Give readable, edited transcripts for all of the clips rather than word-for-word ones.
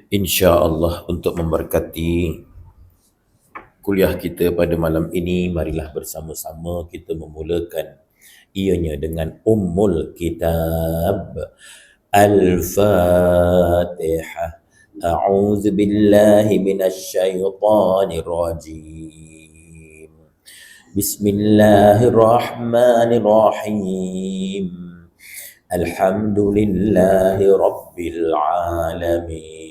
InsyaAllah untuk memberkati kuliah kita pada malam ini, marilah bersama-sama kita memulakan ianya dengan Ummul Kitab Al-Fatihah. A'udzu billahi minasyaitonir rajim. Bismillahirrahmanirrahim. Alhamdulillahi rabbil alamin.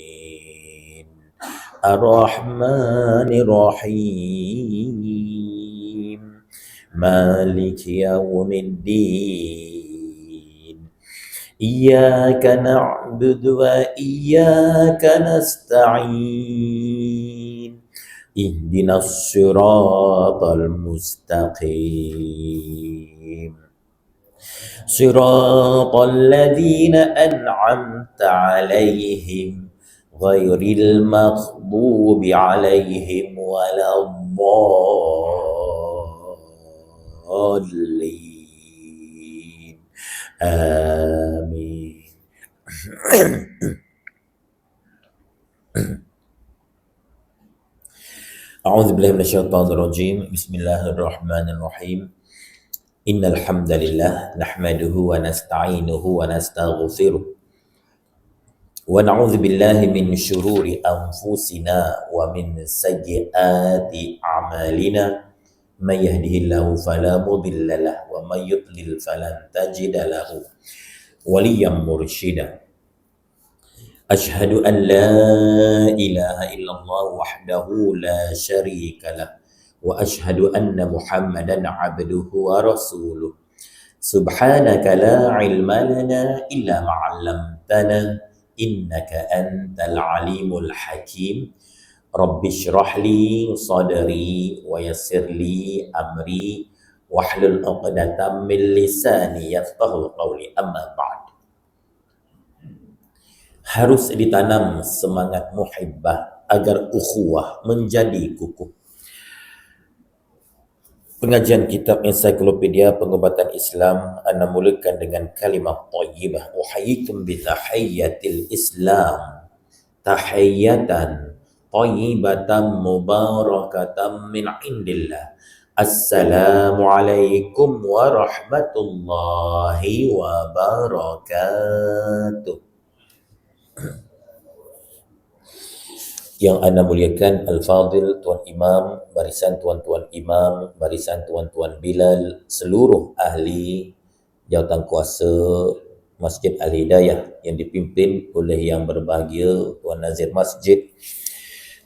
الرحمن الرحيم مالك يوم الدين إياك نعبد وإياك نستعين اهدنا الصراط المستقيم صراط الذين أنعمت عليهم غير المغضوب عليهم ولا الضالين آمين. أعوذ بالله من الشيطان الرجيم. بسم الله الرحمن الرحيم. إن الحمد لله نحمده ونستعينه ونستغفره ونعوذ بالله من شرور أنفسنا ومن سيئات أعمالنا من يهده الله فلا مضل له ومن يضلل فلن تجد له وليا مرشدا. أشهد أن لا إله إلا الله وحده لا شريك له وأشهد أن محمدا عبده ورسوله. سبحانك لا علم لنا إلا ما علمتنا innaka antal alimul hakim. Rabbi shrah li sadri wa yassir li amri wahlul 'uqdatam min lisani yafqahu qawli. Amma ba'd. Harus ditanam semangat muhibbah agar ukhuwah menjadi kukuh. Pengajian kitab ensiklopedia pengobatan Islam ana mulakan dengan kalimah thayyibah. Uhayyikum bi tahiyyatil Islam tahiyyatan thayyibatan mubarakatan min indillah. Assalamu alaikum warahmatullahi wabarakatuh. Yang anda muliakan Al-Fadhil, Tuan Imam, barisan Tuan-Tuan Imam, barisan Tuan-Tuan Bilal, seluruh ahli jawatan kuasa Masjid Al-Hidayah yang dipimpin oleh yang berbahagia Tuan Nazir Masjid,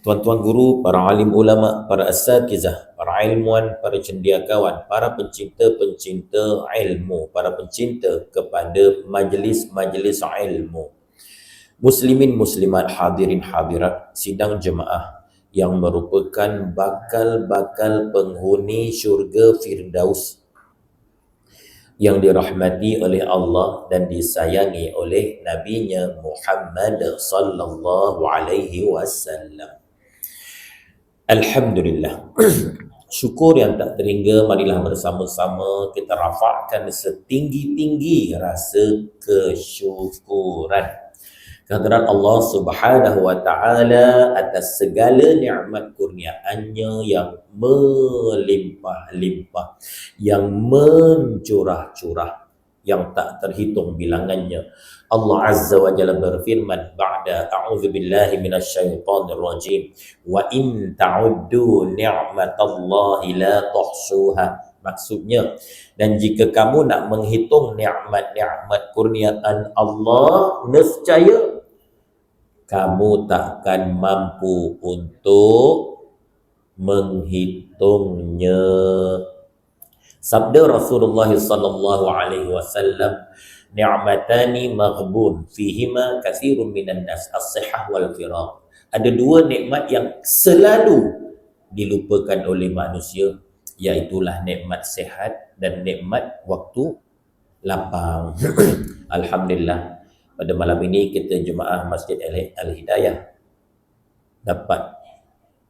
tuan-tuan guru, para alim ulama, para asatizah, para ilmuwan, para cendekiawan, para pencinta-pencinta ilmu, para pencinta kepada majlis-majlis ilmu, muslimin muslimat, hadirin hadirat sidang jemaah yang merupakan bakal-bakal penghuni syurga Firdaus yang dirahmati oleh Allah dan disayangi oleh Nabinya Muhammad sallallahu alaihi wasallam. Alhamdulillah. Syukur yang tak terhingga, marilah bersama-sama kita rafakkan setinggi-tinggi rasa kesyukuran kehadirat Allah Subhanahu wa taala atas segala nikmat kurniaannya yang melimpah-limpah, yang mencurah-curah, yang tak terhitung bilangannya. Allah Azza wa Jalla berfirman ba'da a'udzu billahi minasyaitonir rajim, wa in ta'uddu ni'matallahi la tuhsuha. Maksudnya, dan jika kamu nak menghitung nikmat-nikmat kurniaan Allah, nescaya kamu takkan mampu untuk menghitungnya. Sabda Rasulullah sallallahu alaihi wasallam, ni'matani maghbun fihima katsirun minan nas, as-sihhah wal firaq. Ada dua nikmat yang selalu dilupakan oleh manusia, iaitulah nikmat sihat dan nikmat waktu lapang. Alhamdulillah, pada malam ini kita jemaah Masjid Al-Hidayah dapat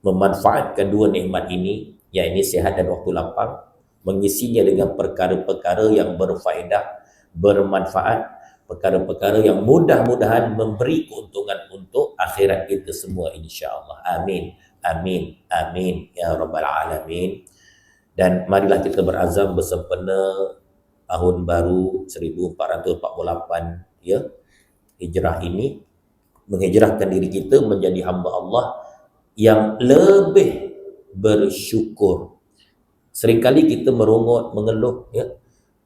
memanfaatkan dua nikmat ini, iaitu sihat dan waktu lapang, mengisinya dengan perkara-perkara yang berfaedah, bermanfaat, perkara-perkara yang mudah-mudahan memberi keuntungan untuk akhirat kita semua, insya-Allah. Amin. Amin. Amin ya rabbal alamin. Dan marilah kita berazam bersempena tahun baru 1448 ya, hijrah ini, menghijrahkan diri kita menjadi hamba Allah yang lebih bersyukur. Seringkali kita merungut, mengeluh ya.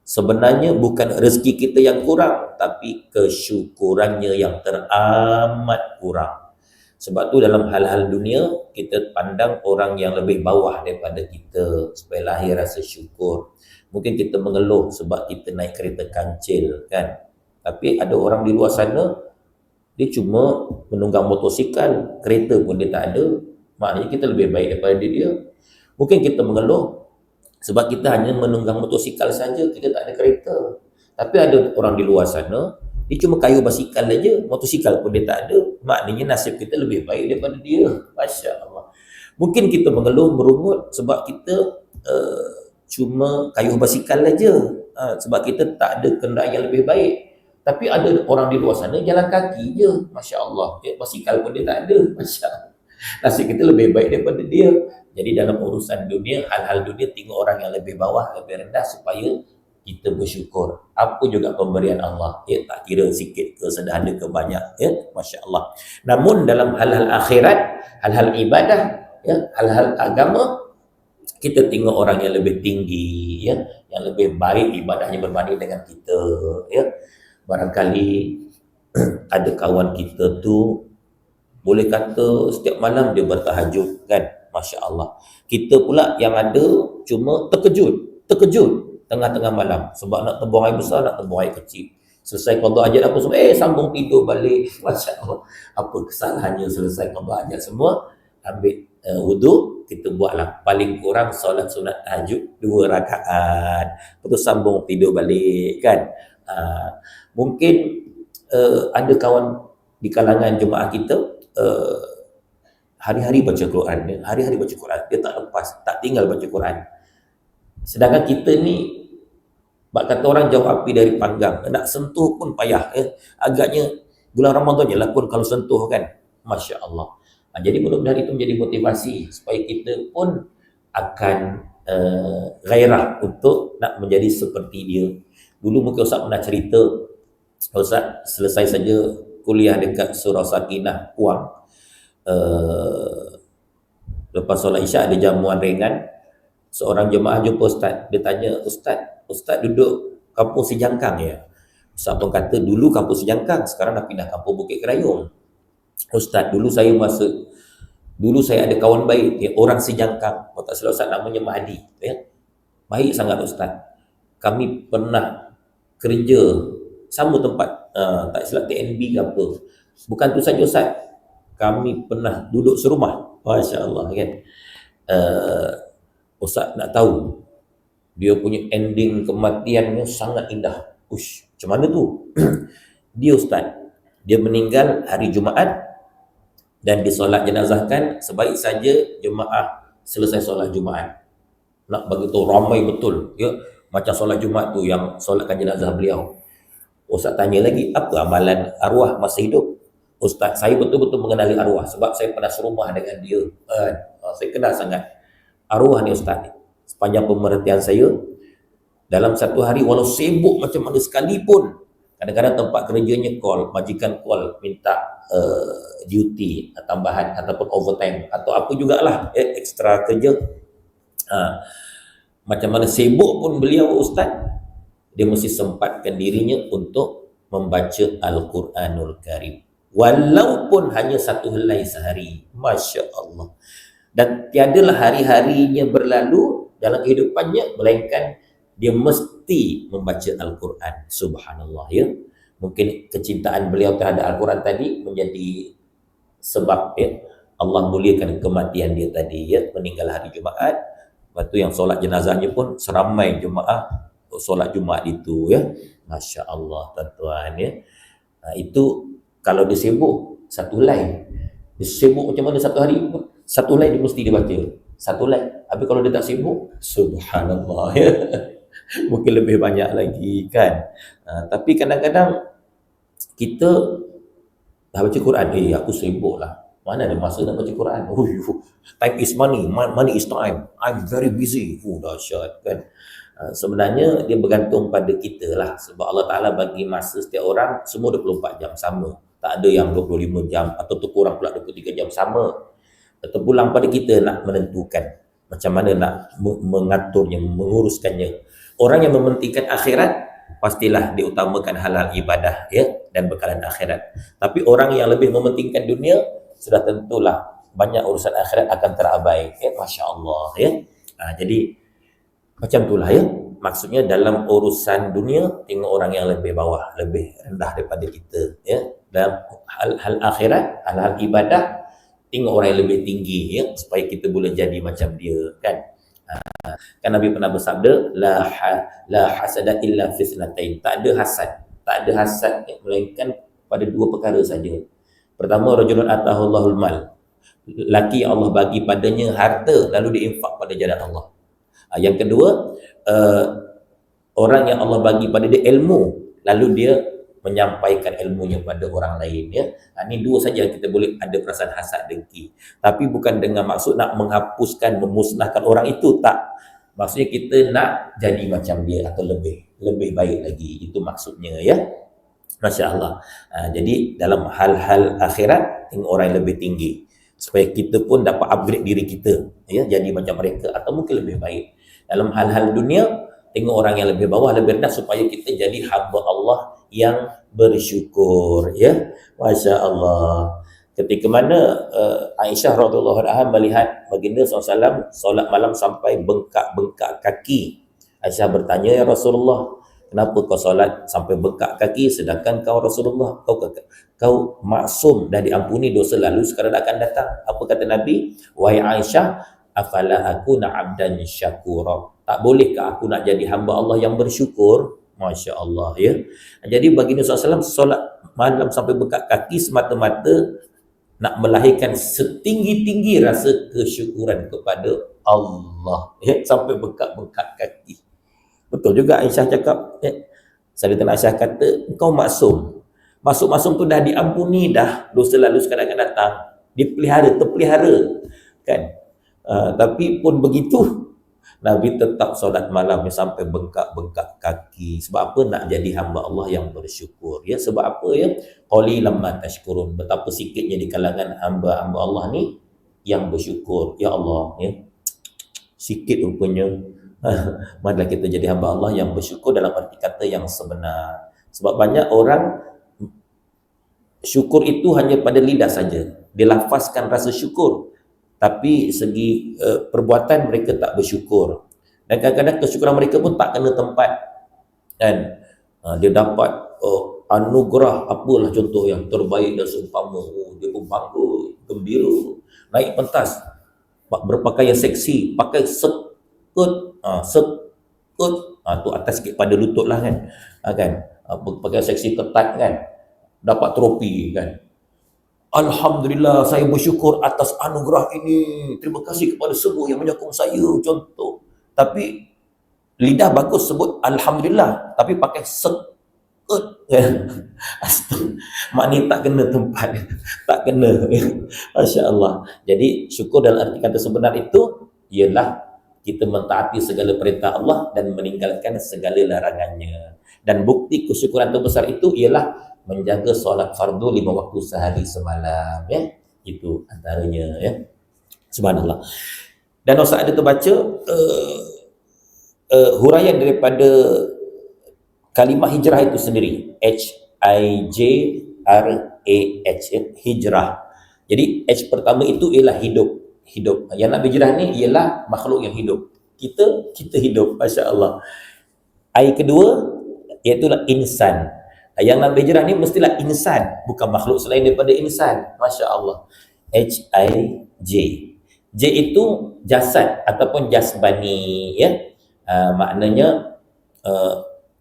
Sebenarnya bukan rezeki kita yang kurang, tapi kesyukurannya yang teramat kurang. Sebab tu dalam hal-hal dunia, kita pandang orang yang lebih bawah daripada kita supaya lahir rasa syukur. Mungkin kita mengeluh sebab kita naik kereta kancil kan. Tapi ada orang di luar sana, dia cuma menunggang motosikal, kereta pun dia tak ada. Maknanya kita lebih baik daripada dia. Mungkin kita mengeluh sebab kita hanya menunggang motosikal saja, kita tak ada kereta. Tapi ada orang di luar sana, dia cuma kayu basikal aja, motosikal pun dia tak ada. Maknanya nasib kita lebih baik daripada dia. Masya Allah. Mungkin kita mengeluh, merungut sebab kita cuma kayu basikal aja, sebab kita tak ada kenderaan yang lebih baik. Tapi ada orang di luar sana jalan kaki je, Masya Allah. Basikal pun dia tak ada, Masya Allah. Nasib kita lebih baik daripada dia. Jadi dalam urusan dunia, hal-hal dunia, tengok orang yang lebih bawah, lebih rendah supaya kita bersyukur. Apa juga pemberian Allah, ya, tak kira sikit ke, sederhana ke, banyak, ya, Masya Allah. Namun dalam hal-hal akhirat, hal-hal ibadah, ya, hal-hal agama, kita tengok orang yang lebih tinggi, ya, yang lebih baik ibadahnya berbanding dengan kita, ya. Barangkali ada kawan kita tu boleh kata setiap malam dia bertahajud kan, Masya Allah. Kita pula yang ada cuma terkejut tengah-tengah malam sebab nak tembung air besar, nak tembung air kecil. Selesai qada hajat apa semua, sambung tidur balik. Masya Allah. Apa kesalahannya selesai qada hajat semua, ambil wudu, kita buatlah paling kurang solat sunat tahajud 2 rakaat. Lepas tu sambung tidur balik kan. Mungkin ada kawan di kalangan jemaah kita hari-hari baca Quran, hari-hari baca Quran, dia tak lepas, tak tinggal baca Quran. Sedangkan kita ni, bak kata orang jauh api dari panggang, nak sentuh pun payah. Agaknya bulan Ramadan je lah pun kalau sentuh kan, Masya Allah. Jadi mudah-mudahan itu menjadi motivasi supaya kita pun akan gairah untuk nak menjadi seperti dia. Dulu mungkin Ustaz pernah cerita, Ustaz selesai saja kuliah dekat Surau Sakinah, Puang. Lepas solat Isyak ada jamuan ringan. Seorang jemaah jumpa Ustaz. Dia tanya, Ustaz duduk kampung Sejangkang ya? Ustaz pun kata, dulu kampung Sejangkang, sekarang dah pindah kampung Bukit Kerayung. Ustaz, dulu saya ada kawan baik, ya, orang Sejangkang. Kalau tak salah Ustaz, namanya Mahdi. Ya. Baik sangat Ustaz. Kami pernah kerja sama tempat, tak silap TNB ke apa. Bukan tu saja Ustaz, kami pernah duduk serumah. Masya Allah kan. Ustaz nak tahu, dia punya ending kematiannya sangat indah. Macam mana tu? Dia Ustaz, dia meninggal hari Jumaat dan disolat jenazahkan sebaik saja jemaah selesai solat Jumaat. Nak bagi tahu ramai betul, ya. Macam solat Jumaat tu yang solatkan jenazah beliau. Ustaz tanya lagi, apa amalan arwah masa hidup? Ustaz, saya betul-betul mengenali arwah sebab saya pernah serumah dengan dia. Saya kenal sangat arwah ni Ustaz. Sepanjang pemerhatian saya, dalam satu hari walau sibuk macam mana sekalipun, kadang-kadang tempat kerjanya call, majikan call minta duty tambahan ataupun overtime atau apa jugalah, ekstra kerja. Macam mana sibuk pun beliau Ustaz, dia mesti sempatkan dirinya untuk membaca Al-Quranul Karim. Walaupun hanya 1 helai sehari. Masya Allah. Dan tiadalah hari-harinya berlalu dalam kehidupannya melainkan dia mesti membaca Al-Quran. Subhanallah ya. Mungkin kecintaan beliau terhadap Al-Quran tadi menjadi sebab ya Allah muliakan kematian dia tadi ya, meninggal hari Jumaat. Lepas tu yang solat jenazahnya pun seramai jemaah solat Jumaat itu ya. Masya Allah tuan-tuan ya. Itu kalau dia sibuk 1 helai. Dia sibuk macam mana satu hari, 1 helai dia mesti dibaca. 1 helai. Tapi kalau dia tak sibuk, subhanallah ya. Mungkin lebih banyak lagi kan. Tapi kadang-kadang Kita dah baca Quran, aku sibuk lah. Mana ada masa nak baca Quran? Time is money, money is time. I'm very busy. Dahsyat kan. Sebenarnya dia bergantung pada kita lah. Sebab Allah Ta'ala bagi masa setiap orang semua 24 jam sama. Tak ada yang 25 jam atau kurang pula 23 jam sama. Terpulang pada kita nak menentukan macam mana nak mengaturnya, menguruskannya. Orang yang mementingkan akhirat pastilah diutamakan halal ibadah ya dan bekalan akhirat. Tapi orang yang lebih mementingkan dunia sudah tentulah banyak urusan akhirat akan terabai. Masya-Allah ya. Jadi macam itulah ya. Maksudnya dalam urusan dunia tengok orang yang lebih bawah, lebih rendah daripada kita ya. Dalam hal akhirat, hal ibadah tengok orang yang lebih tinggi ya supaya kita boleh jadi macam dia kan. Kan Nabi pernah bersabda la hasada illa fi thnatain. Tak ada hasad melainkan pada dua perkara saja. Pertama, rajulun atahu Allahul mal. Laki yang Allah bagi padanya harta lalu diinfak pada jalan Allah. Yang kedua, orang yang Allah bagi pada dia ilmu lalu dia menyampaikan ilmunya pada orang lain ya. Ini dua saja kita boleh ada perasaan hasad dengki. Tapi bukan dengan maksud nak menghapuskan, memusnahkan orang itu, tak. Maksudnya kita nak jadi macam dia atau lebih baik lagi. Itu maksudnya ya. Masya-Allah. Jadi dalam hal-hal akhirat tengok orang yang lebih tinggi supaya kita pun dapat upgrade diri kita ya, jadi macam mereka atau mungkin lebih baik. Dalam hal-hal dunia tengok orang yang lebih bawah, lebih rendah supaya kita jadi hamba Allah yang bersyukur ya. Masya-Allah. Ketika mana Aisyah radhiyallahu anha melihat baginda SAW solat malam sampai bengkak-bengkak kaki. Aisyah bertanya, ya Rasulullah, kenapa kau solat sampai bengkak kaki sedangkan kau Rasulullah, kau maksum dan diampuni dosa lalu sekarang akan datang. Apa kata Nabi? Wahai Aisyah, afala akuna abdan syakura. Tak bolehkah aku nak jadi hamba Allah yang bersyukur? Masya Allah ya. Jadi baginda SAW solat malam sampai bengkak kaki semata-mata nak melahirkan setinggi-tinggi rasa kesyukuran kepada Allah ya, sampai bengkak-bengkak kaki. Betul juga Aisyah cakap ya. Sayyidatina Aisyah kata engkau maksum. Maksum tu dah diampuni dah, dosa lalu sekarang akan datang. Terpelihara kan. Tapi pun begitu Nabi tetap solat malamnya sampai bengkak-bengkak kaki. Sebab apa? Nak jadi hamba Allah yang bersyukur ya. Sebab apa ya? Qalilan ma tashkurun. Betapa sikitnya di kalangan hamba-hamba Allah ni yang bersyukur. Ya Allah ya. Sikit rupanya. Marilah kita jadi hamba Allah yang bersyukur dalam arti kata yang sebenar. Sebab banyak orang syukur itu hanya pada lidah saja. Dia lafazkan rasa syukur, tapi segi perbuatan mereka tak bersyukur. Dan kadang-kadang kesyukuran mereka pun tak kena tempat. Dan dia dapat anugerah apalah contoh yang terbaik dan seumpama. Dia pun bangga, gembira, naik pentas, berpakaian seksi, pakai sekut, tu atas sikit pada lutut lah kan. Berpakaian seksi ketat kan. Dapat trofi kan. Alhamdulillah, saya bersyukur atas anugerah ini. Terima kasih kepada semua yang menyokong saya, contoh. Tapi lidah bagus sebut Alhamdulillah, tapi pakai sekut. Maknanya tak kena tempat. Tak kena. Masya Allah. Jadi syukur dalam arti kata sebenar itu ialah kita mentaati segala perintah Allah dan meninggalkan segala larangannya. Dan bukti kesyukuran terbesar itu ialah menjaga solat fardu 5 waktu sehari semalam ya. Itu antaranya ya. Subhanallah. Dan Ustaz ada terbaca huraian daripada kalimah hijrah itu sendiri. H-I-J-R-A-H hijrah. Jadi H pertama itu ialah hidup. Yang nak berhijrah ni ialah makhluk yang hidup. Kita hidup, masya-Allah. I kedua iaitu insan. Yang nak berhijrah ni mestilah insan, bukan makhluk selain daripada insan. Masya-Allah. H-I-J. J itu jasad ataupun jasbani ya. Maknanya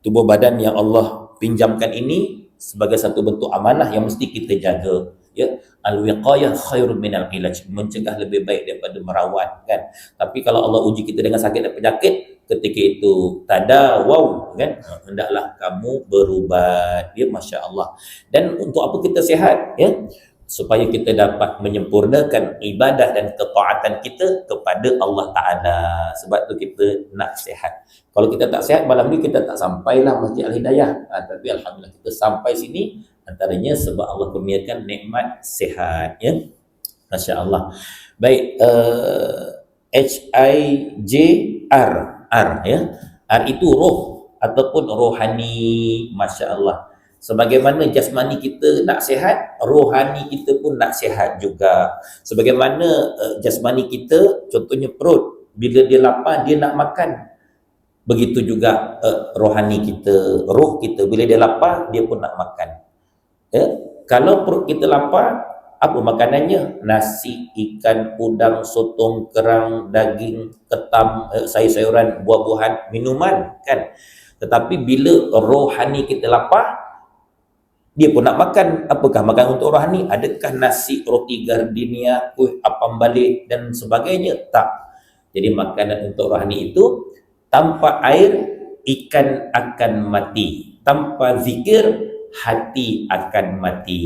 tubuh badan yang Allah pinjamkan ini sebagai satu bentuk amanah yang mesti kita jaga ya. Al-wiqayah khairun minal ilaj. Mencegah lebih baik daripada merawat kan. Tapi kalau Allah uji kita dengan sakit dan penyakit, ketika itu tadawaw kan, hendaklah kamu berubat ya, Masya Allah. Dan untuk apa kita sihat ya, supaya kita dapat menyempurnakan ibadah dan ketaatan kita kepada Allah Ta'ala. Sebab tu kita nak sihat. Kalau kita tak sihat, malam ni kita tak sampailah Masjid Al-Hidayah. Tapi Alhamdulillah kita sampai sini, antaranya sebab Allah kurniakan nikmat sihat ya. Masya Allah. Baik, HIJR, R ya. R itu roh ataupun rohani. Masya Allah. Sebagaimana jasmani kita nak sihat, rohani kita pun nak sihat juga. Sebagaimana jasmani kita, contohnya perut, bila dia lapar, dia nak makan. Begitu juga rohani kita, roh kita, bila dia lapar, dia pun nak makan. Ya? Kalau perut kita lapar, apa makanannya? Nasi, ikan, udang, sotong, kerang, daging, ketam, sayur-sayuran, buah-buahan, minuman kan. Tetapi bila rohani kita lapar, dia pun nak makan. Apakah makan untuk rohani? Adakah nasi, roti gardenia, kuih apam balik dan sebagainya? Tak. Jadi makanan untuk rohani itu, tanpa air ikan akan mati, tanpa zikir hati akan mati.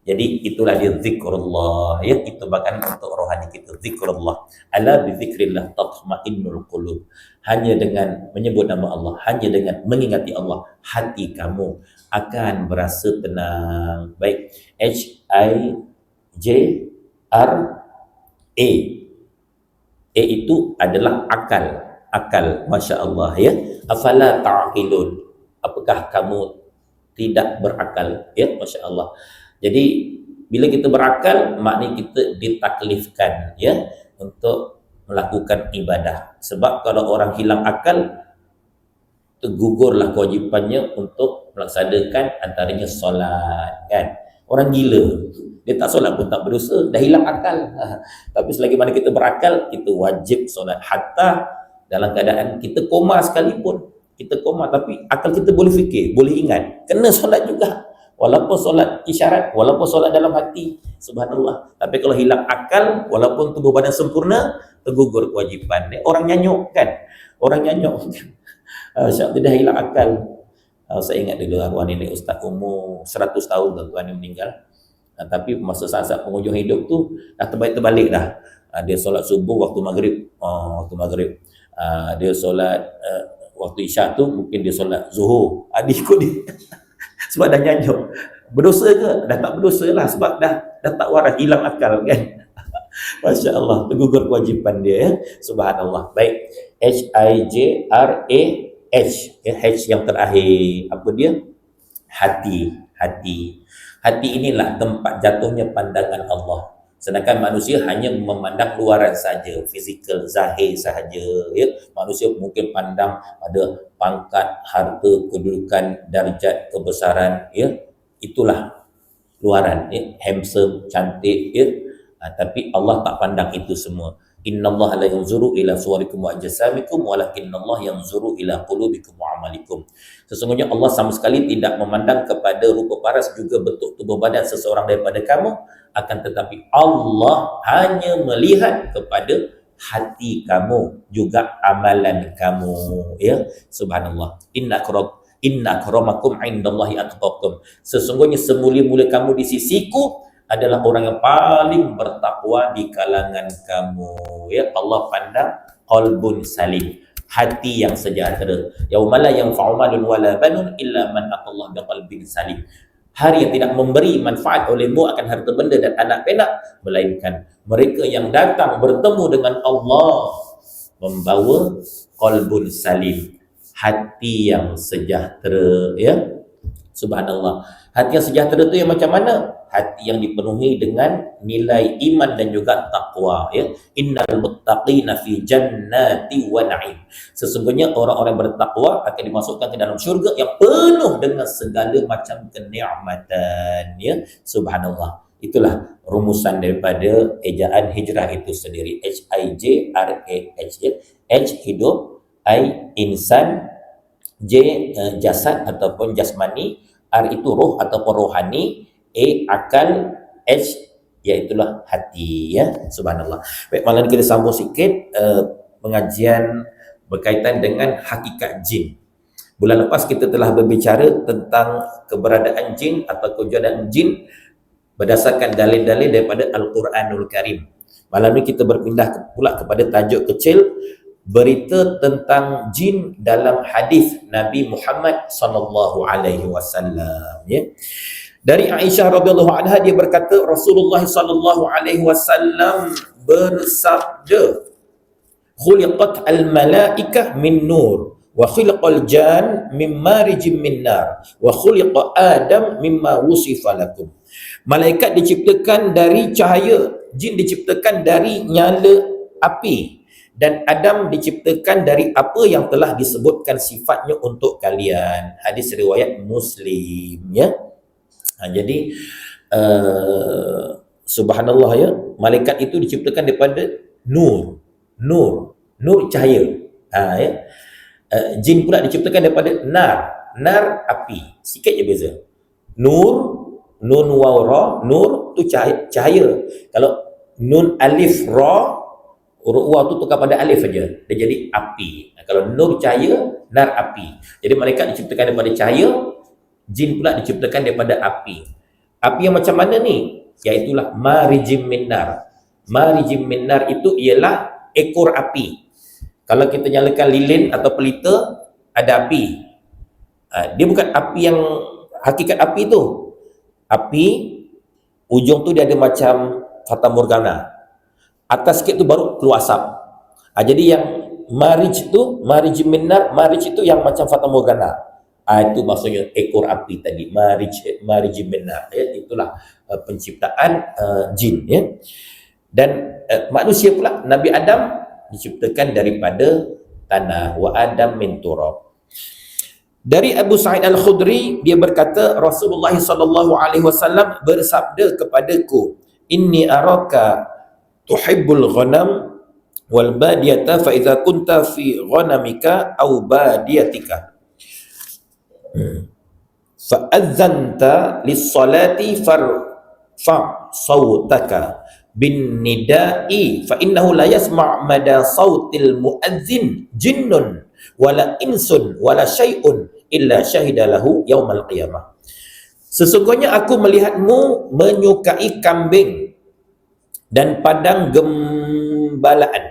Jadi itulah dia zikrullah ya, itu makanan untuk rohani kita, zikrullah. Ala bi zikrillah tatma'innul qulub. Hanya dengan menyebut nama Allah, hanya dengan mengingati Allah, hati kamu akan berasa tenang. Baik, HIJRA. A itu adalah akal. Akal, Masya Allah ya. Afala ta'qilun. Apakah kamu tidak berakal ya, Masya Allah. Jadi bila kita berakal, maknanya kita ditaklifkan ya untuk melakukan ibadah. Sebab kalau orang hilang akal, tergugurlah kewajipannya untuk melaksanakan antaranya solat kan. Orang gila, dia tak solat pun tak berdosa, dah hilang akal. Tapi selagi mana kita berakal, kita wajib solat. Hatta dalam keadaan kita koma sekalipun, kita koma tapi akal kita boleh fikir, boleh ingat, kena solat juga. Walaupun solat isyarat, walaupun solat dalam hati, subhanallah. Tapi kalau hilang akal, walaupun tubuh badan sempurna, tergugur kewajipan. Orang nyanyuk kan, orang nyanyuk Syab dia dah hilang akal. Saya ingat dulu arwah nenek Ustaz umur 100 tahun tuan yang meninggal. Tapi masa saat-saat penghujung hidup tu dah terbalik dah. Dia solat subuh waktu maghrib, dia solat waktu isyak tu mungkin dia solat zuhur. Dia ikut dia. Sebab dah nyanyuk. Berdosa ke? Dah tak berdosa lah sebab dah tak waras, hilang akal kan. Masya Allah, tergugur kewajipan dia ya. Subhanallah. Baik, HIJRAH ya, H yang terakhir. Apa dia? Hati. Hati inilah tempat jatuhnya pandangan Allah. Sedangkan manusia hanya memandang luaran saja, fizikal, zahir sahaja ya. Manusia mungkin pandang ada pangkat, harta, kedudukan, darjat, kebesaran ya. Itulah luaran ya, handsome, cantik ya. Tapi Allah tak pandang itu semua. Innallaha la yanzuru ila suwarikum wa ajsamikum walakinallaha yanzuru ila qulubikum wa amalikum. Sesungguhnya Allah sama sekali tidak memandang kepada rupa paras juga bentuk tubuh badan seseorang daripada kamu, akan tetapi Allah hanya melihat kepada hati kamu juga amalan kamu ya. Subhanallah. Inna akramakum indallahi atqakum. Sesungguhnya semulia-mulia kamu di sisiku adalah orang yang paling bertakwa di kalangan kamu ya. Allah pandang qalbun salim, hati yang sejahtera. Yaumala yanfa'u malun wala banun illa man atallaha biqalbin salim. Hari yang tidak memberi manfaat olehmu akan harta benda dan anak penak, melainkan mereka yang datang bertemu dengan Allah membawa qalbun salim, hati yang sejahtera ya. Subhanallah. Hati yang sejahtera itu yang macam mana? Hati yang dipenuhi dengan nilai iman dan juga takwa ya. Innal muttaqina fi jannati wa na'im. Sesungguhnya orang-orang bertakwa akan dimasukkan ke dalam syurga yang penuh dengan segala macam kenikmatan ya. Subhanallah. Itulah rumusan daripada ejaan hijrah itu sendiri. HIJRAH ya. H hidup, I insan, J jasad ataupun jasmani, R itu roh ataupun rohani, A akal, H iaitulah hati ya. Subhanallah. Baik, malam ni kita sambung sikit pengajian berkaitan dengan hakikat jin. Bulan lepas kita telah berbicara tentang keberadaan jin atau kewujudan jin berdasarkan dalil-dalil daripada Al-Quranul Karim. Malam ni kita berpindah pula kepada tajuk kecil, berita tentang jin dalam hadis Nabi Muhammad sallallahu alaihi wasallam, ya. Dari Aisyah radhiyallahu anha, dia berkata Rasulullah sallallahu alaihi wasallam bersabda, khuliqat al-malaikah min nur wa khilqal jan min marijim min nar wa khuliqa Adam mimma wusifa lakum. Malaikat diciptakan dari cahaya, jin diciptakan dari nyala api, dan Adam diciptakan dari apa yang telah disebutkan sifatnya untuk kalian. Hadis riwayat Muslim, ya. Jadi subhanallah, ya, malaikat itu diciptakan daripada nur cahaya. Ya. Jin pula diciptakan daripada nar api. Sikit je beza. Nun waw ra, nur tu cahaya. Kalau nun alif ra, huruf waw tu tukar pada alif saja, dia jadi api. Kalau nur cahaya, nar api. Jadi malaikat diciptakan daripada cahaya, jin pula diciptakan daripada api. Api yang macam mana ni? Iaitulah marijim min nar. Marijim min nar itu ialah ekor api. Kalau kita nyalakan lilin atau pelita, ada api. Dia bukan api yang hakikat api tu. Api, ujung tu dia ada macam fata morgana. Atas sikit tu baru keluar asap. Jadi yang marij min nar, marij itu yang macam fata morgana. Itu maksudnya ekor api tadi, marij min nar, ya. Itulah penciptaan jin, ya. Dan manusia pula, Nabi Adam diciptakan daripada tanah, wa Adam min turab. Dari Abu Sa'id Al-Khudri, dia berkata Rasulullah sallallahu alaihi wasallam bersabda kepadaku, inni araka tuhibbul ghanam wal badiyata fa idza kunta fi ghanamika aw badiyatika fa adzanta lis-salati farfa sawtaka bin nida'i fa innahu la yasma' mada sautil muadzin jinnun wala insun wala syai'un illa syahidalahu yaumal qiyamah. Sesungguhnya aku melihatmu menyukai kambing dan padang gembalaan.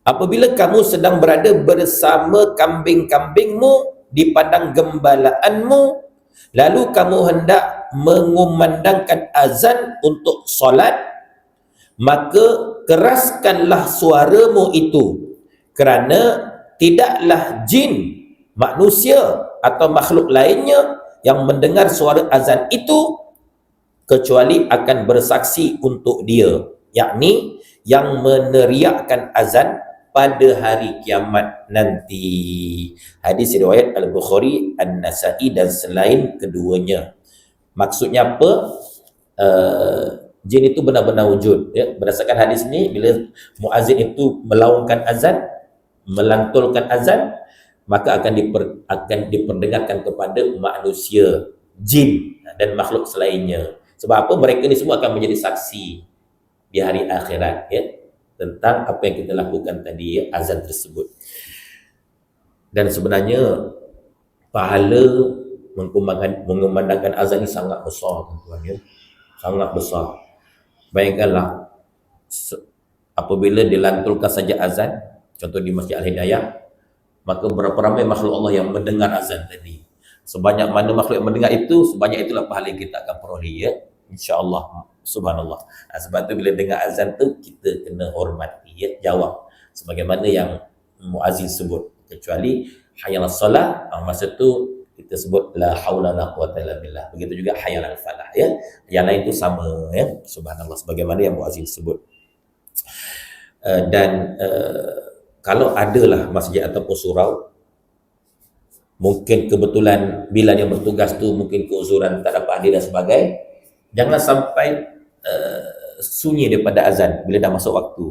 Apabila kamu sedang berada bersama kambing-kambingmu di padang gembalaanmu, lalu kamu hendak mengumandangkan azan untuk solat, maka keraskanlah suaramu itu, kerana tidaklah jin, manusia atau makhluk lainnya yang mendengar suara azan itu kecuali akan bersaksi untuk dia, yakni yang meneriakkan azan pada hari kiamat nanti. Hadis riwayat Al-Bukhari, An-Nasa'i dan selain keduanya. Maksudnya apa? Jin itu benar-benar wujud, ya. Berdasarkan hadis ni, bila muazzin itu melaungkan azan, melantulkan azan, maka akan diperdengarkan kepada manusia, jin dan makhluk selainnya. Sebab apa? Mereka ni semua akan menjadi saksi di hari akhirat, ya, tentang apa yang kita lakukan tadi, ya, azan tersebut. Dan sebenarnya pahala mengumandangkan azan ini sangat besar, tuan-tuan, ya. Sangat besar. Bayangkanlah, apabila dilantulkan saja azan, contoh di Masjid Al-Hidayah, maka berapa ramai makhluk Allah yang mendengar azan tadi. Sebanyak mana makhluk yang mendengar itu, sebanyak itulah pahala yang kita akan peroleh, ya. InsyaAllah, subhanallah. Sebab tu bila dengar azan tu, kita kena hormati, ya, jawab sebagaimana yang muazzin sebut. Kecuali hayal as-salah, masa tu kita sebut la haula la quwata illa billah. Begitu juga hayal al-falah, ya. Yang lain tu sama, ya. Subhanallah, sebagaimana yang muazzin sebut. Kalau adalah masjid ataupun surau, mungkin kebetulan bila yang bertugas tu mungkin keuzuran tak dapat hadir dan sebagainya, jangan sampai sunyi daripada azan bila dah masuk waktu.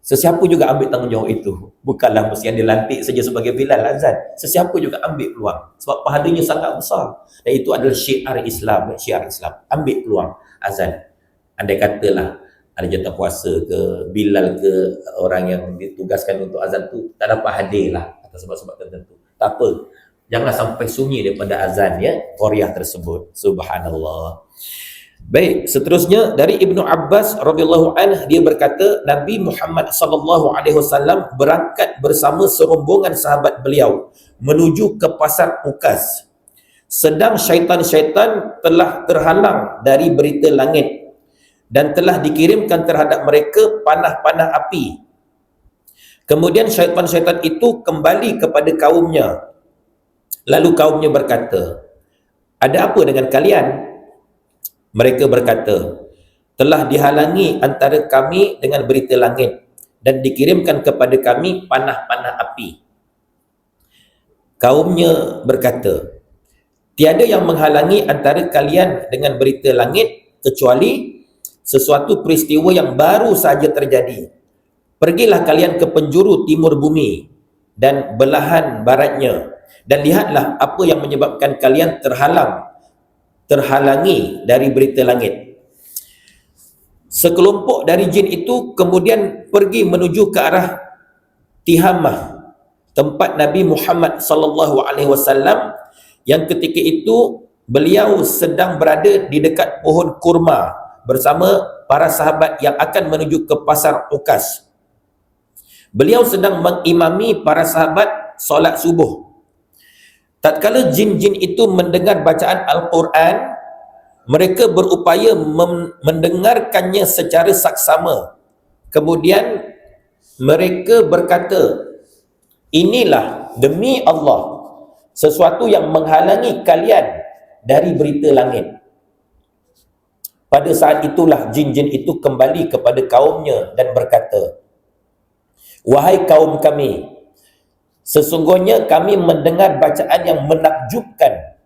Sesiapa juga ambil tanggungjawab itu. Bukanlah mesti yang dilantik saja sebagai Bilal azan. Sesiapa juga ambil peluang. Sebab pahalanya sangat besar. Dan itu adalah syiar Islam. Syiar Islam. Ambil peluang azan. Andai katalah ada jatah puasa ke, Bilal ke, orang yang ditugaskan untuk azan tu tak dapat hadir lah atas sebab-sebab tertentu. Tak apa, jangan sampai sunyi daripada azan ya qaryah tersebut. Subhanallah. Baik, seterusnya dari Ibnu Abbas radhiyallahu anhu, dia berkata Nabi Muhammad sallallahu alaihi wasallam berangkat bersama serombongan sahabat beliau menuju ke pasar Ukas. Sedang syaitan-syaitan telah terhalang dari berita langit dan telah dikirimkan terhadap mereka panah-panah api. Kemudian syaitan-syaitan itu kembali kepada kaumnya. Lalu kaumnya berkata, "Ada apa dengan kalian?" Mereka berkata, "Telah dihalangi antara kami dengan berita langit dan dikirimkan kepada kami panah-panah api." Kaumnya berkata, "Tiada yang menghalangi antara kalian dengan berita langit kecuali sesuatu peristiwa yang baru saja terjadi. Pergilah kalian ke penjuru timur bumi dan belahan baratnya dan lihatlah apa yang menyebabkan kalian terhalangi dari berita langit." Sekelompok dari jin itu kemudian pergi menuju ke arah Tihamah, tempat Nabi Muhammad sallallahu alaihi wasallam yang ketika itu beliau sedang berada di dekat pohon kurma bersama para sahabat yang akan menuju ke pasar Ukas. Beliau sedang mengimami para sahabat solat subuh. Tatkala jin-jin itu mendengar bacaan Al-Quran, mereka berupaya mendengarkannya secara saksama. Kemudian mereka berkata, "Inilah demi Allah sesuatu yang menghalangi kalian dari berita langit." Pada saat itulah jin-jin itu kembali kepada kaumnya dan berkata, "Wahai kaum kami, sesungguhnya kami mendengar bacaan yang menakjubkan,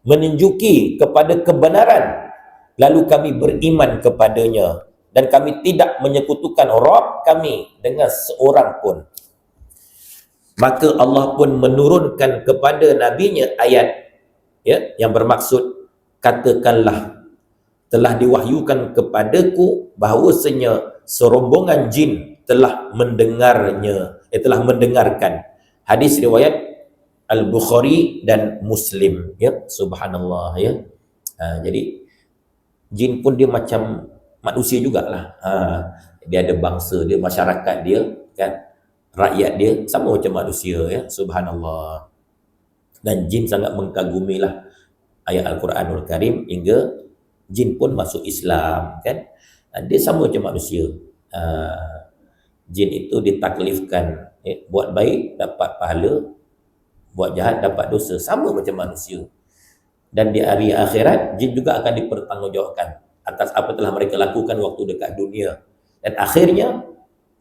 menunjuki kepada kebenaran, lalu kami beriman kepadanya, dan kami tidak menyekutukan Rabb kami dengan seorang pun." Maka Allah pun menurunkan kepada nabinya ayat ya, yang bermaksud, "Katakanlah, telah diwahyukan kepadaku bahawasanya serombongan jin telah mendengarkan." Hadis riwayat Al-Bukhari dan Muslim ya. Subhanallah ya. Jadi jin pun dia macam manusia jugalah. Dia ada bangsa dia, masyarakat dia kan, rakyat dia sama macam manusia ya. Subhanallah. Dan jin sangat mengkagumilah ayat Al-Quranul Karim hingga jin pun masuk Islam kan. Dia sama macam manusia. Jin itu ditaklifkan buat baik dapat pahala, buat jahat dapat dosa, sama macam manusia. Dan di hari akhirat jin juga akan dipertanggungjawabkan atas apa telah mereka lakukan waktu dekat dunia. Dan akhirnya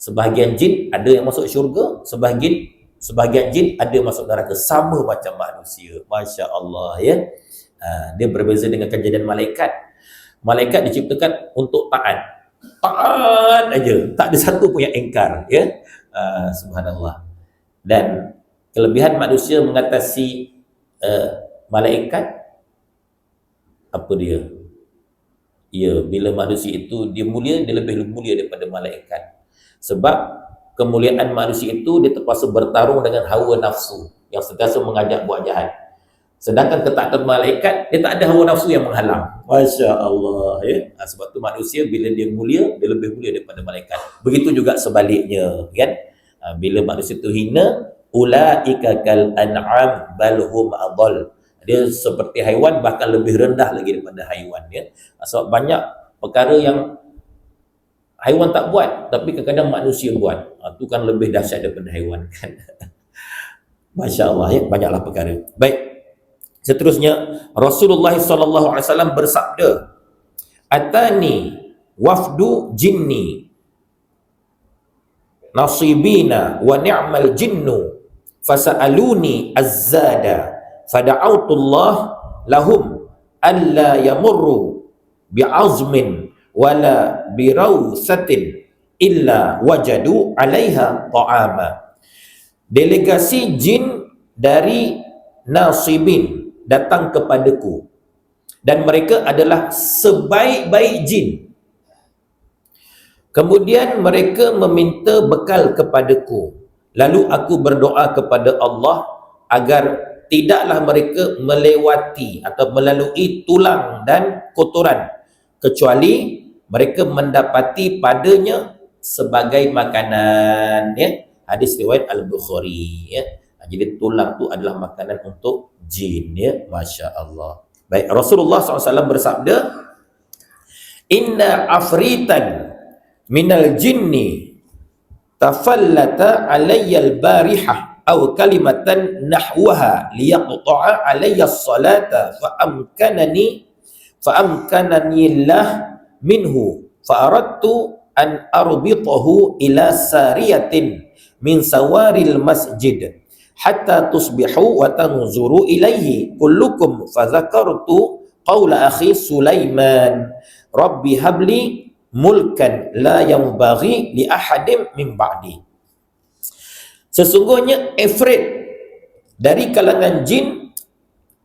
sebahagian jin ada yang masuk syurga, sebahagian jin ada masuk neraka, sama macam manusia. Masya Allah ya. Dia berbeza dengan kejadian malaikat. Malaikat diciptakan untuk taat aja, tak ada satu pun yang ingkar ya. Subhanallah. Dan kelebihan manusia mengatasi malaikat apa dia? Ya, bila manusia itu dia mulia, dia lebih mulia daripada malaikat. Sebab kemuliaan manusia itu dia terpaksa bertarung dengan hawa nafsu yang sentiasa mengajak buat jahat. Sedangkan ketaatan malaikat, dia tak ada hawa nafsu yang menghalang. Masya Allah ya. Sebab tu manusia bila dia mulia, dia lebih mulia daripada malaikat. Begitu juga sebaliknya kan. Bila manusia itu hina, ulaika kal an'am bal hum adall. Dia seperti haiwan, bahkan lebih rendah lagi daripada haiwan ya. Sebab banyak perkara yang haiwan tak buat, tapi kadang-kadang manusia buat. Itu kan lebih dahsyat daripada haiwan kan. Masya Allah ya, banyaklah perkara. Baik. Seterusnya Rasulullah SAW bersabda, "Atani wafdu jinni nasibina wa ni'mal jinnu fasa'aluni azzada fada'autullah lahum alla yamurru bi'azmin wala birawsatin illa wajadu 'alaiha ta'ama." Delegasi jin dari nasibin datang kepadaku dan mereka adalah sebaik-baik jin. Kemudian mereka meminta bekal kepadaku. Lalu aku berdoa kepada Allah agar tidaklah mereka melewati atau melalui tulang dan kotoran, kecuali mereka mendapati padanya sebagai makanan, ya. Hadis riwayat Al-Bukhari, ya. Jadi tulang tu adalah makanan untuk jin, ya. Masya Allah. Baik, Rasulullah SAW bersabda, inna afritan minal jinni tafallata alayya al-barihah aw kalimatan nahwaha liyaqta'a alayya as-salata fa amkanani Allah minhu fa aradtu an arbitahu ila sariyatin min sawaril masjid hatta tusbihu wa tanzuru ilaihi kullukum fa dzakartu qawla akhi Sulaiman rabbi habli mulkan la yanbaghi li ahadim min ba'di. Sesungguhnya Ifrit dari kalangan jin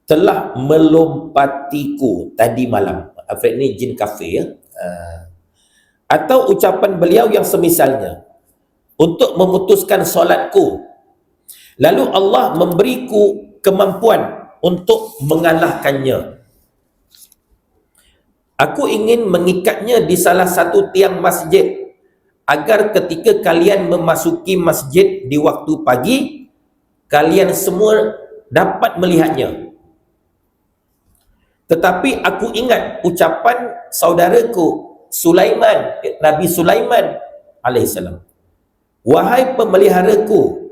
telah melompatiku tadi malam. Ifrit ni jin kafir, ya. Atau ucapan beliau yang semisalnya untuk memutuskan solatku. Lalu Allah memberiku kemampuan untuk mengalahkannya. Aku ingin mengikatnya di salah satu tiang masjid agar ketika kalian memasuki masjid di waktu pagi, kalian semua dapat melihatnya. Tetapi aku ingat ucapan saudaraku Sulaiman, Nabi Sulaiman alaihissalam. Wahai pemeliharaku,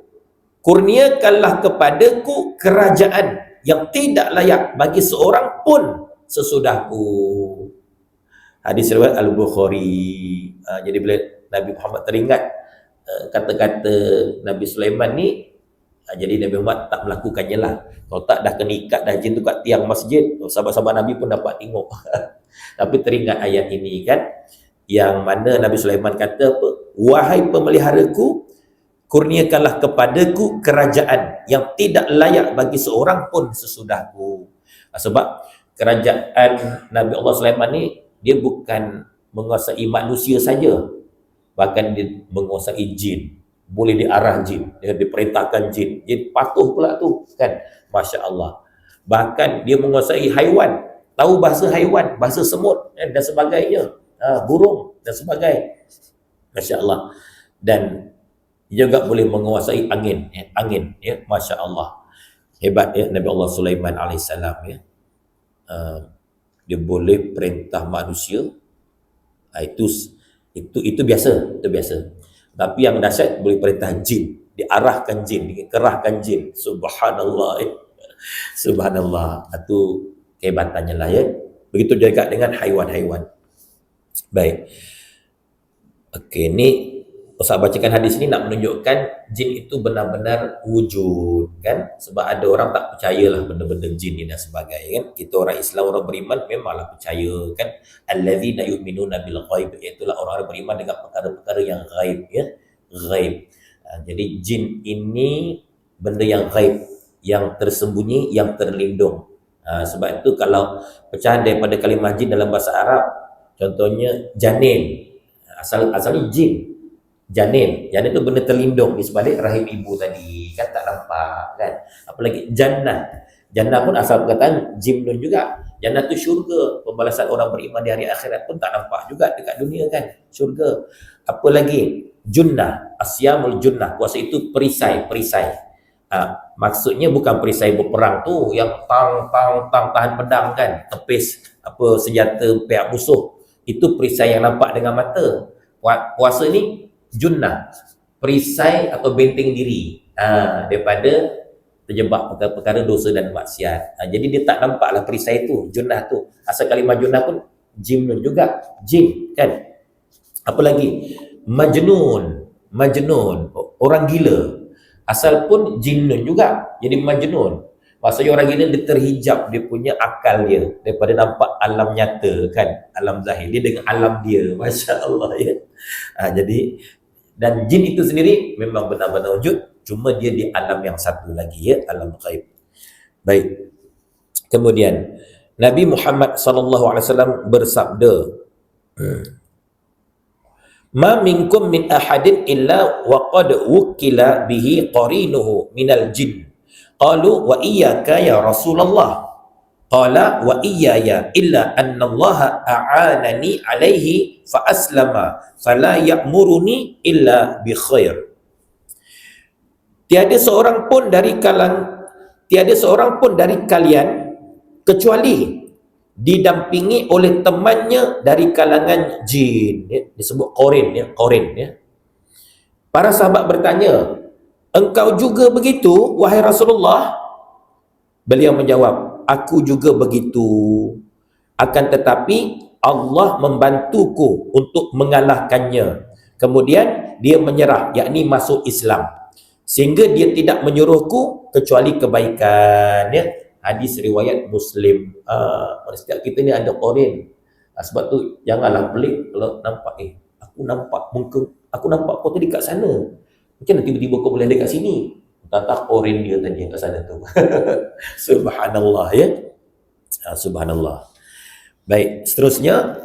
kurniakanlah kepadaku kerajaan yang tidak layak bagi seorang pun sesudahku. Hadis riwayat Al-Bukhari. Jadi bila Nabi Muhammad teringat kata-kata Nabi Sulaiman ni, jadi Nabi Muhammad tak melakukannya lah. Kalau tak dah kena ikat dah jin tu kat tiang masjid, sahabat-sahabat Nabi pun dapat tengok. Tapi teringat ayat ini kan, yang mana Nabi Sulaiman kata apa? Wahai pemeliharaku, kurniakanlah kepadaku kerajaan yang tidak layak bagi seorang pun sesudahku. Sebab kerajaan Nabi Allah Sulaiman ni, dia bukan menguasai manusia saja, bahkan dia menguasai jin, boleh diarah jin, dia diperintahkan jin, jin patuh pula tu kan. Masya Allah. Bahkan dia menguasai haiwan, tahu bahasa haiwan, bahasa semut dan sebagainya, burung dan sebagainya. Masya Allah. Dan juga boleh menguasai angin, angin, ya. Masya Allah. Hebat, ya, Nabi Allah Sulaiman alaihissalam, ya. Dia boleh perintah manusia. Itu biasa, itu biasa. Tapi yang dahsyat boleh perintah jin, diarahkan jin, dikerahkan jin. Subhanallah, ya. Subhanallah. Itu kehebatannya lah, ya. Begitu juga dengan haiwan-haiwan. Baik. Okey, ni Ustaz bacakan hadis ni nak menunjukkan jin itu benar-benar wujud kan. Sebab ada orang tak percayalah benda-benda jin ni dan sebagainya kan. Kita orang Islam, orang beriman memanglah percaya kan. Allazina yu'minuna bil ghaib, itulah orang-orang beriman dengan perkara-perkara yang ghaib, ya. Ghaib. Jadi jin ini benda yang ghaib, yang tersembunyi, yang terlindung. Sebab itu kalau pecahan daripada kalimah jin dalam bahasa Arab, contohnya janin, asalnya jin. Janin itu benda terlindung di sebalik rahim ibu tadi kan, tak nampak kan. Apalagi jannah pun asal perkataan jim nun juga. Jannah tu syurga, pembalasan orang beriman di hari akhirat pun tak nampak juga dekat dunia kan, syurga. Apa lagi? Junnah, asyamul junnah, puasa itu perisai. Maksudnya bukan perisai berperang tu yang tang tahan pedang kan, tepis apa senjata pihak musuh. Itu perisai yang nampak dengan mata. Puasa ni junnah, perisai atau benteng diri daripada terjebak perkara dosa dan maksiat. Jadi dia tak nampaklah perisai tu, junnah tu. Asal kalimah junnah pun jim juga, jin kan. Apa lagi? Majnun, orang gila. Asal pun jinnun juga, jadi majnun. Maksudnya orang gila dia terhijab dia punya akal dia daripada nampak alam nyata kan, alam zahir. Dia dengan alam dia, Masya Allah, ya. Jadi dan jin itu sendiri memang benar-benar wujud, cuma dia di alam yang satu lagi, ya, alam ghaib. Baik. Kemudian Nabi Muhammad sallallahu alaihi wasallam bersabda, Ma minkum min ahadin illa wa qad wukila bihi qarinuhu minal jin. Qalu wa iyyaka ya Rasulullah. Qala wa iyyaya illa anna Allah a'anani alaihi fa aslama fala ya'muruni illa bi khair. Tiada seorang pun dari kalian kecuali didampingi oleh temannya dari kalangan jin, ya. Disebut qarin, ya, qarin, ya. Para sahabat bertanya, engkau juga begitu wahai Rasulullah? Beliau menjawab, aku juga begitu, akan tetapi Allah membantuku untuk mengalahkannya. Kemudian dia menyerah, yakni masuk Islam, sehingga dia tidak menyuruhku kecuali kebaikan, ya. Hadis riwayat Muslim. Setiap kita ni ada qarin. Sebab tu janganlah pelik kalau nampak, aku nampak kau tadi kat sana, macam mana tiba-tiba kau boleh ada kat sini? Tak qarin dia tadi kat sana tu. Subhanallah, ya. Subhanallah. Baik, seterusnya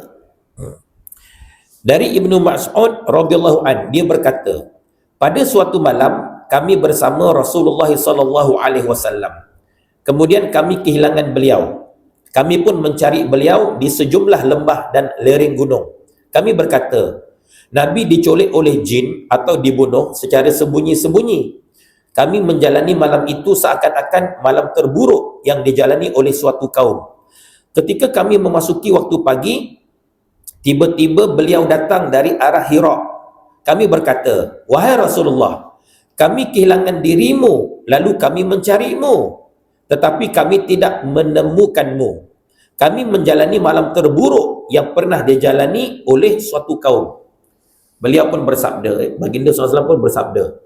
dari Ibnu Mas'ud radhiyallahu an, dia berkata, pada suatu malam kami bersama Rasulullah sallallahu alaihi wasallam. Kemudian kami kehilangan beliau. Kami pun mencari beliau di sejumlah lembah dan lereng gunung. Kami berkata, Nabi diculik oleh jin atau dibunuh secara sembunyi-sembunyi. Kami menjalani malam itu seakan-akan malam terburuk yang dijalani oleh suatu kaum. Ketika kami memasuki waktu pagi, tiba-tiba beliau datang dari arah Hira. Kami berkata, wahai Rasulullah, kami kehilangan dirimu, lalu kami mencarimu, tetapi kami tidak menemukanmu. Kami menjalani malam terburuk yang pernah dijalani oleh suatu kaum. Beliau pun bersabda, baginda SAW pun bersabda,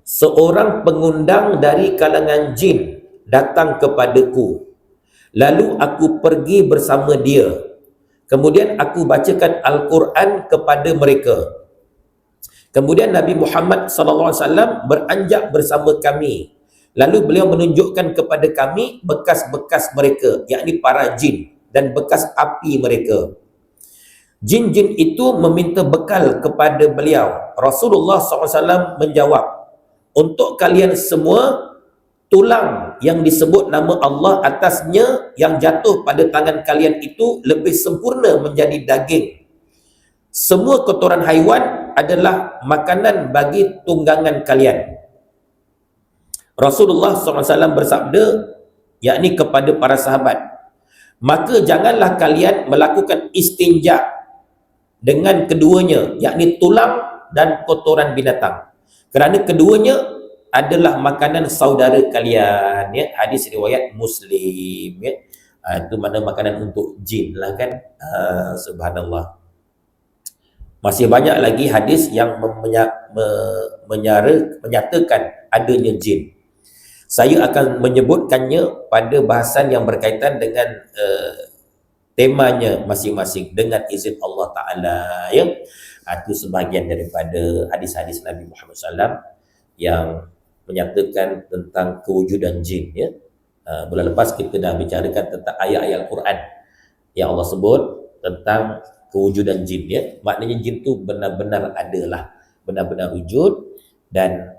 seorang pengundang dari kalangan jin datang kepadaku, lalu aku pergi bersama dia. Kemudian aku bacakan Al-Quran kepada mereka. Kemudian Nabi Muhammad SAW beranjak bersama kami. Lalu beliau menunjukkan kepada kami bekas-bekas mereka, yakni para jin, dan bekas api mereka. Jin-jin itu meminta bekal kepada beliau. Rasulullah SAW menjawab, untuk kalian semua, tulang yang disebut nama Allah atasnya yang jatuh pada tangan kalian itu lebih sempurna menjadi daging. Semua kotoran haiwan adalah makanan bagi tunggangan kalian. Rasulullah SAW bersabda, yakni kepada para sahabat, maka janganlah kalian melakukan istinja dengan keduanya, yakni tulang dan kotoran binatang, kerana keduanya adalah makanan saudara kalian, ya. Hadis riwayat Muslim, ya. Itu mana makanan untuk jin lah, kan. Subhanallah. Masih banyak lagi hadis yang menyatakan adanya jin. Saya akan menyebutkannya pada bahasan yang berkaitan dengan temanya masing-masing dengan izin Allah Ta'ala, ya. Itu sebahagian daripada hadis-hadis Nabi Muhammad SAW yang menyatakan tentang kewujudan jin, ya. Bulan lepas kita dah bicarakan tentang ayat-ayat Al-Quran yang Allah sebut tentang kewujudan jin, ya. Maknanya jin tu benar-benar adalah, benar-benar wujud, dan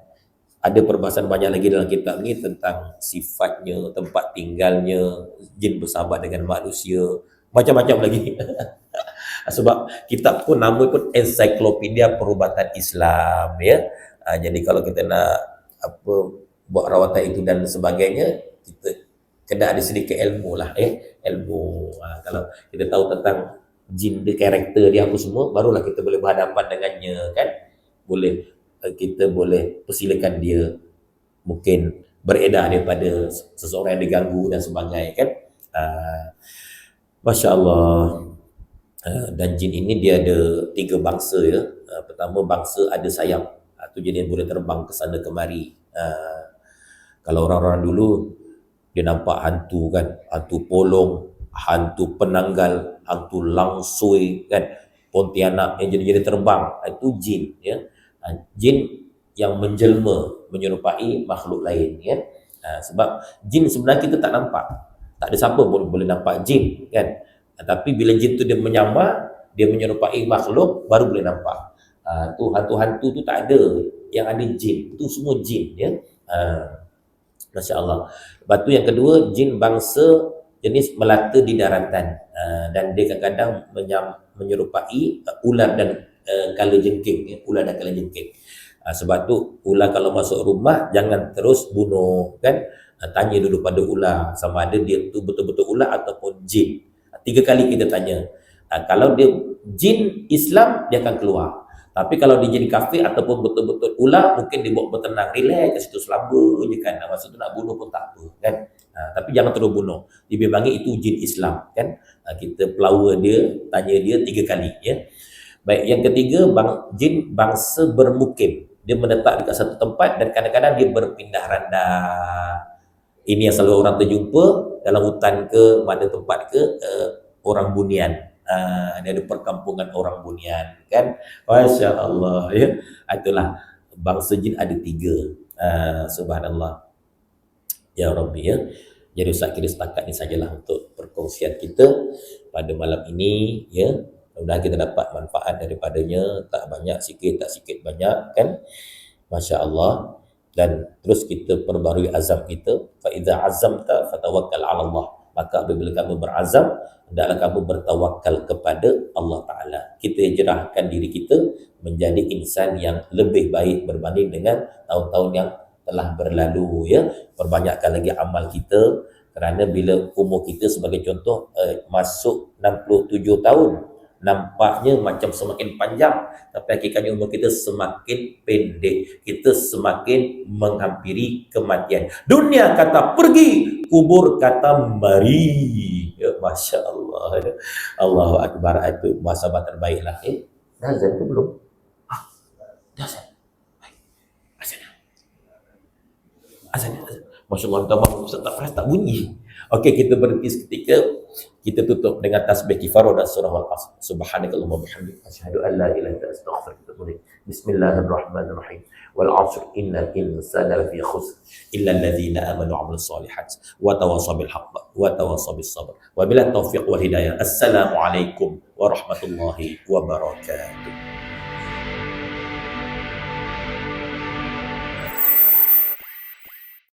ada perbahasan banyak lagi dalam kitab ni tentang sifatnya, tempat tinggalnya, jin bersahabat dengan manusia, macam-macam lagi. Sebab kitab pun nama pun Ensiklopedia Perubatan Islam, ya. Jadi kalau kita nak buat rawatan itu dan sebagainya, kita kena ada sedikit ilmu lah, ilmu. Kalau kita tahu tentang jin, dia, karakter dia apa semua, barulah kita boleh berhadapan dengannya, kan. Kita boleh persilakan dia mungkin beredar daripada seseorang yang diganggu dan sebagainya, kan. Masya Allah. Dan jin ini dia ada 3 bangsa, ya. Pertama, bangsa ada sayap. Itu jenis boleh terbang ke sana kemari. Kalau orang-orang dulu dia nampak hantu, kan, hantu polong, hantu penanggal, hantu langsui, kan, Pontianak yang jadi terbang, itu jin, ya. Jin yang menjelma menyerupai makhluk lain, ya. Sebab jin sebenarnya kita tak nampak, tak ada siapa boleh nampak jin, kan. Tapi bila jin tu dia menyamar, dia menyerupai makhluk, baru boleh nampak. Tu hantu-hantu tu tak ada, yang ada jin, tu semua jin ya. Masya Allah. Lepas tu yang kedua, jin bangsa jenis melata di daratan, dan dia kadang-kadang menyerupai ular dan kalajengking ya, ular dan kalajengking. Sebab tu ular kalau masuk rumah jangan terus bunuh kan. Tanya dulu pada ular sama ada dia tu betul-betul ular ataupun jin. 3 kali kita tanya. Kalau dia jin Islam, dia akan keluar. Tapi kalau dia jadi kafir ataupun betul-betul ular, mungkin dia buat bertenang, relax kat situ selamba je kan. Masa tu nak bunuh pun tak apa kan. Tapi jangan terus bunuh. Dibimbangi itu jin Islam kan. Kita pelawa dia, tanya dia 3 kali ya. Baik, yang ketiga, jin bangsa bermukim. Dia menetap dekat satu tempat dan kadang-kadang dia berpindah randah. Ini yang selalu orang terjumpa dalam hutan ke, mana tempat ke, orang bunian. Dia ada perkampungan orang bunian kan. Masya Allah ya. Itulah bangsa jin ada 3. Subhanallah ya Rabbi ya. Jadi Ustaz kira setakat ni sajalah untuk perkongsian kita pada malam ini ya. Mudah-mudahan kita dapat manfaat daripadanya, tak banyak sikit, tak sikit banyak kan. Masya Allah. Dan terus kita perbarui azam kita. Fa idza azamta fatawakkal 'ala Allah. Maka apabila kamu berazam, hendaklah kamu bertawakal kepada Allah Ta'ala. Kita hijrahkan diri kita menjadi insan yang lebih baik berbanding dengan tahun-tahun yang telah berlalu ya. Perbanyakkan lagi amal kita, kerana bila umur kita sebagai contoh masuk 67 tahun, nampaknya macam semakin panjang, tapi hakikatnya umur kita semakin pendek. Kita semakin menghampiri kematian. Dunia kata pergi, kubur kata mari ya. Masya Allah ya. Allahu Akbar. Itu muhasabah terbaiklah ya. Dah azan ke belum? Dah azan. Baik. Azan. Masya Allah, minta maaf Ustaz, tak tak bunyi. Okey, kita berhenti seketika. Kita tutup dengan tasbih kifarah dan surah Al-Asr. Subhanakallahumma bihamdika asyhadu an la ilaha illa anta astaghfiruka wa atubu ilaik. Bismillahirrahmanirrahim. Wal 'asr innal insana lafi khusr illa alladhina amanu wa 'amilus solihat wa tawassaw bil haqq wa tawassaw bis sabr. Wa billahi taufiq wal hidayah. Assalamualaikum warahmatullahi wabarakatuh.